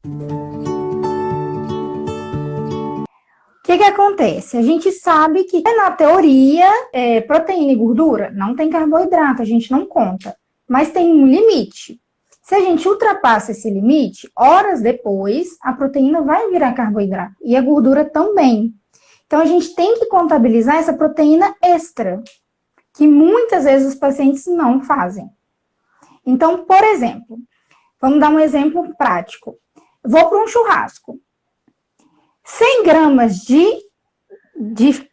O que que acontece? A gente sabe que, na teoria, proteína e gordura não tem carboidrato, a gente não conta. Mas tem um limite. Se a gente ultrapassa esse limite, horas depois, a proteína vai virar carboidrato. E a gordura também. Então, a gente tem que contabilizar essa proteína extra, que muitas vezes os pacientes não fazem. Então, por exemplo, vamos dar um exemplo prático. Vou para um churrasco. 100 gramas de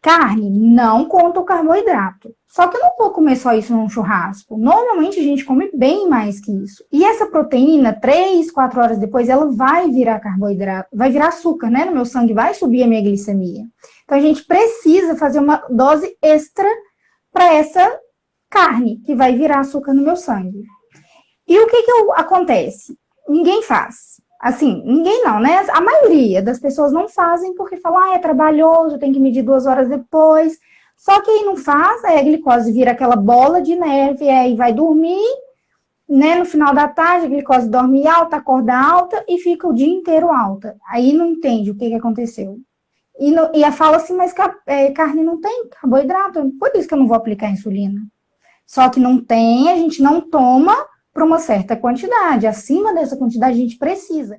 carne não conta o carboidrato. Só que eu não vou comer só isso num churrasco. Normalmente a gente come bem mais que isso. E essa proteína, 3, 4 horas depois, ela vai virar carboidrato, vai virar açúcar, né? No meu sangue vai subir a minha glicemia. Então a gente precisa fazer uma dose extra para essa carne, que vai virar açúcar no meu sangue. E o que acontece? Ninguém faz. Assim, ninguém não, né? A maioria das pessoas não fazem porque falam, é trabalhoso, tem que medir 2 horas depois. Só que aí não faz, aí a glicose vira aquela bola de neve, aí vai dormir, né? No final da tarde, a glicose dorme alta, acorda alta e fica o dia inteiro alta. Aí não entende o que aconteceu. E fala assim, mas carne não tem carboidrato, por isso que eu não vou aplicar insulina. Só que não tem, a gente não toma para uma certa quantidade. Acima dessa quantidade, a gente precisa.